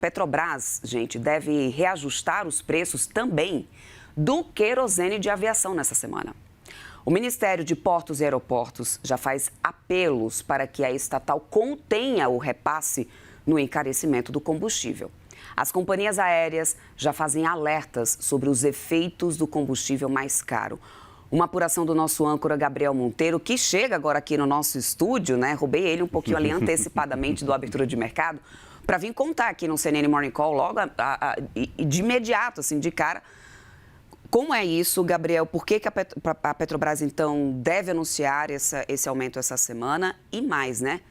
Petrobras, gente, deve reajustar os preços também do querosene de aviação nessa semana. O Ministério de Portos e Aeroportos já faz apelos para que a estatal contenha o repasse no encarecimento do combustível. As companhias aéreas já fazem alertas sobre os efeitos do combustível mais caro. Uma apuração do nosso âncora Gabriel Monteiro, que chega agora aqui no nosso estúdio, né? Roubei ele um pouquinho ali antecipadamente do Abertura de Mercado, para vir contar aqui no CNN Morning Call logo de imediato, assim, de cara. Como é isso, Gabriel? Por que a Petrobras, então, deve anunciar esse aumento essa semana? E mais, né?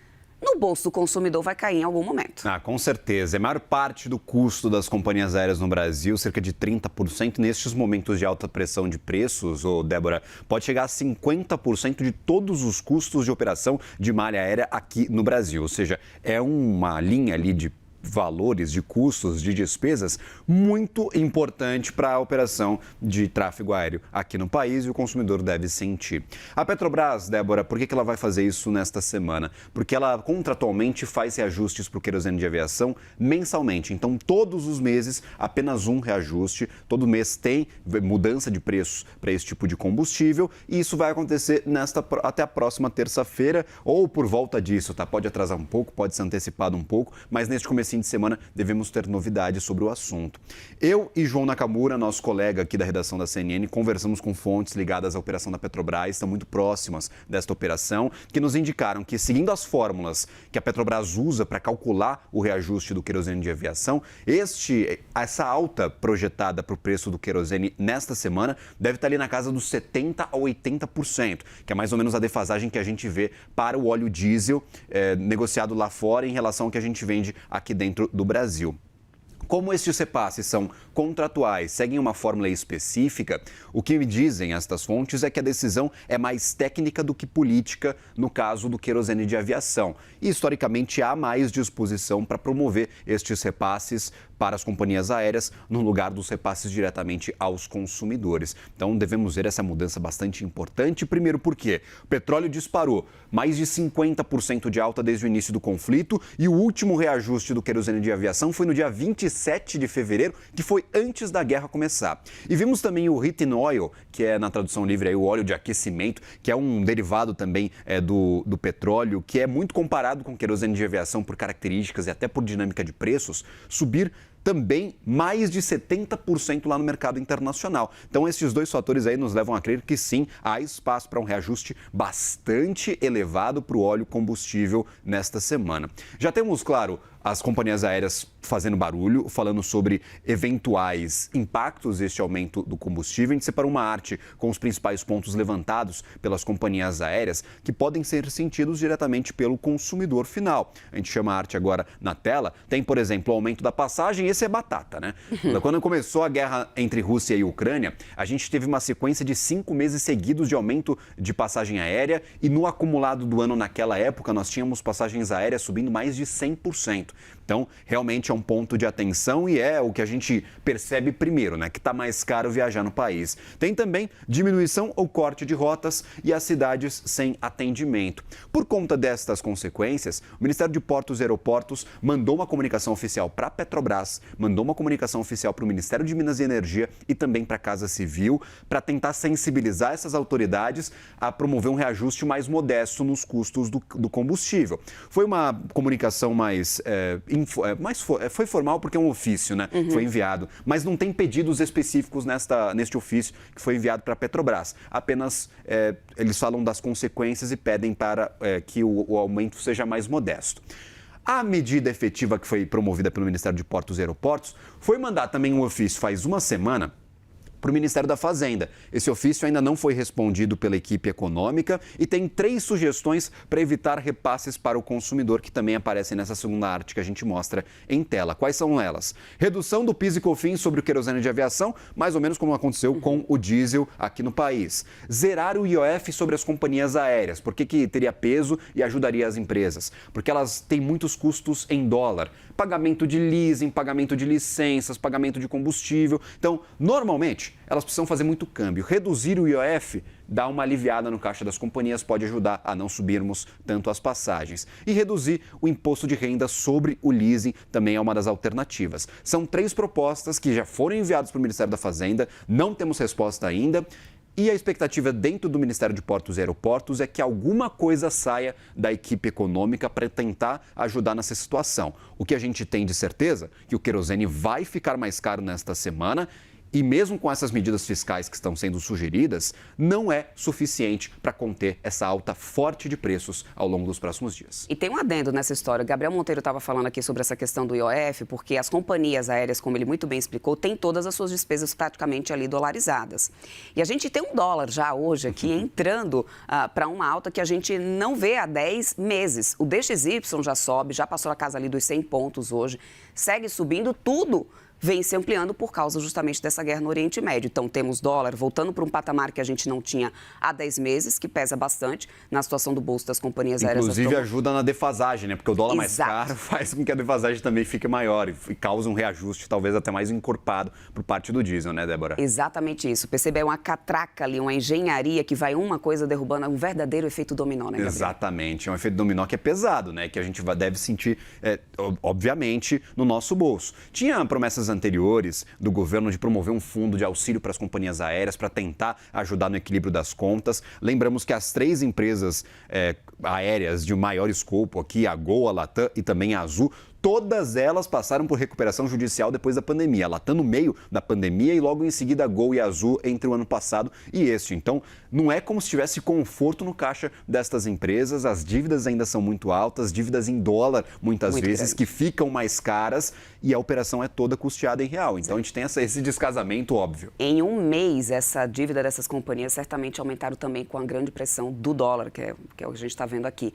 No bolso do consumidor vai cair em algum momento. Com certeza. A maior parte do custo das companhias aéreas no Brasil, cerca de 30%, nestes momentos de alta pressão de preços, Débora, pode chegar a 50% de todos os custos de operação de malha aérea aqui no Brasil. Ou seja, é uma linha ali de valores, de custos, de despesas muito importante para a operação de tráfego aéreo aqui no país e o consumidor deve sentir. A Petrobras, Débora, por que ela vai fazer isso nesta semana? Porque ela contratualmente faz reajustes para o querosene de aviação mensalmente. Então, todos os meses, apenas um reajuste. Todo mês tem mudança de preços para esse tipo de combustível e isso vai acontecer até a próxima terça-feira ou por volta disso, tá? Pode atrasar um pouco, pode ser antecipado um pouco, mas neste começo de semana devemos ter novidades sobre o assunto. Eu e João Nakamura, nosso colega aqui da redação da CNN, conversamos com fontes ligadas à operação da Petrobras, estão muito próximas desta operação, que nos indicaram que, seguindo as fórmulas que a Petrobras usa para calcular o reajuste do querosene de aviação, essa alta projetada para o preço do querosene nesta semana deve estar ali na casa dos 70% a 80%, que é mais ou menos a defasagem que a gente vê para o óleo diesel negociado lá fora em relação ao que a gente vende aqui dentro do Brasil. Como estes repasses são contratuais, seguem uma fórmula específica, o que me dizem estas fontes é que a decisão é mais técnica do que política no caso do querosene de aviação. E, historicamente, há mais disposição para promover estes repasses para as companhias aéreas no lugar dos repasses diretamente aos consumidores. Então, devemos ver essa mudança bastante importante. Primeiro porque o petróleo disparou, mais de 50% de alta desde o início do conflito e o último reajuste do querosene de aviação foi no dia 27 de fevereiro, que foi antes da guerra começar. E vimos também o heating oil, que é, na tradução livre, o óleo de aquecimento, que é um derivado também do petróleo, que é muito comparado com o querosene de aviação por características e até por dinâmica de preços, subir também mais de 70% lá no mercado internacional. Então, esses dois fatores aí nos levam a crer que sim, há espaço para um reajuste bastante elevado para o óleo combustível nesta semana. Já temos, claro, as companhias aéreas fazendo barulho, falando sobre eventuais impactos deste aumento do combustível. A gente separou uma arte com os principais pontos levantados pelas companhias aéreas que podem ser sentidos diretamente pelo consumidor final. A gente chama a arte agora na tela. Tem, por exemplo, o aumento da passagem. Esse é batata, né? Quando começou a guerra entre Rússia e Ucrânia, a gente teve uma sequência de 5 meses seguidos de aumento de passagem aérea e no acumulado do ano naquela época nós tínhamos passagens aéreas subindo mais de 100%. Então, realmente é um ponto de atenção e é o que a gente percebe primeiro, né? Que está mais caro viajar no país. Tem também diminuição ou corte de rotas e as cidades sem atendimento. Por conta destas consequências, o Ministério de Portos e Aeroportos mandou uma comunicação oficial para a Petrobras, mandou uma comunicação oficial para o Ministério de Minas e Energia e também para a Casa Civil, para tentar sensibilizar essas autoridades a promover um reajuste mais modesto nos custos do combustível. Foi uma comunicação foi formal porque é um ofício, né? Foi enviado, mas não tem pedidos específicos neste ofício que foi enviado para a Petrobras. Apenas eles falam das consequências e pedem para que o aumento seja mais modesto. A medida efetiva que foi promovida pelo Ministério de Portos e Aeroportos foi mandar também um ofício faz uma semana para o Ministério da Fazenda. Esse ofício ainda não foi respondido pela equipe econômica e tem 3 sugestões para evitar repasses para o consumidor que também aparecem nessa segunda arte que a gente mostra em tela. Quais são elas? Redução do PIS e COFINS sobre o querosene de aviação, mais ou menos como aconteceu com o diesel aqui no país. Zerar o IOF sobre as companhias aéreas. Por que teria peso e ajudaria as empresas? Porque elas têm muitos custos em dólar. Pagamento de leasing, pagamento de licenças, pagamento de combustível. Então, normalmente, Obviamente, elas precisam fazer muito câmbio. Reduzir o IOF dá uma aliviada no caixa das companhias, pode ajudar a não subirmos tanto as passagens. E reduzir o imposto de renda sobre o leasing também é uma das alternativas. São 3 propostas que já foram enviadas para o Ministério da Fazenda, não temos resposta ainda. E a expectativa dentro do Ministério de Portos e Aeroportos é que alguma coisa saia da equipe econômica para tentar ajudar nessa situação. O que a gente tem de certeza é que o querosene vai ficar mais caro nesta semana. E mesmo com essas medidas fiscais que estão sendo sugeridas, não é suficiente para conter essa alta forte de preços ao longo dos próximos dias. E tem um adendo nessa história. Gabriel Monteiro estava falando aqui sobre essa questão do IOF, porque as companhias aéreas, como ele muito bem explicou, têm todas as suas despesas praticamente ali dolarizadas. E a gente tem um dólar já hoje aqui entrando para uma alta que a gente não vê há 10 meses. O DXY já sobe, já passou a casa ali dos 100 pontos hoje, segue subindo, tudo vem se ampliando por causa justamente dessa guerra no Oriente Médio. Então, temos dólar voltando para um patamar que a gente não tinha há 10 meses, que pesa bastante na situação do bolso das companhias aéreas. Inclusive, ajuda na defasagem, né? Porque o dólar mais Exato. caro faz com que a defasagem também fique maior e causa um reajuste talvez até mais encorpado por parte do diesel, né, Débora? Exatamente isso. Percebe? É uma catraca ali, uma engenharia que vai uma coisa derrubando, um verdadeiro efeito dominó, né, Gabriel? Exatamente. É um efeito dominó que é pesado, né? Que a gente deve sentir, obviamente, no nosso bolso. Tinha promessas anteriores do governo de promover um fundo de auxílio para as companhias aéreas para tentar ajudar no equilíbrio das contas. Lembramos que as 3 empresas aéreas de maior escopo aqui, a Gol, a Latam e também a Azul, todas elas passaram por recuperação judicial depois da pandemia. A Latam no meio da pandemia e logo em seguida a Gol e a Azul entre o ano passado e este. Então, não é como se tivesse conforto no caixa destas empresas. As dívidas ainda são muito altas, dívidas em dólar muitas Muito vezes, grande. que ficam mais caras e a operação é toda custeada em real. Então, a gente tem esse descasamento óbvio. Em um mês, essa dívida dessas companhias certamente aumentaram também com a grande pressão do dólar, que é o que a gente está vendo aqui.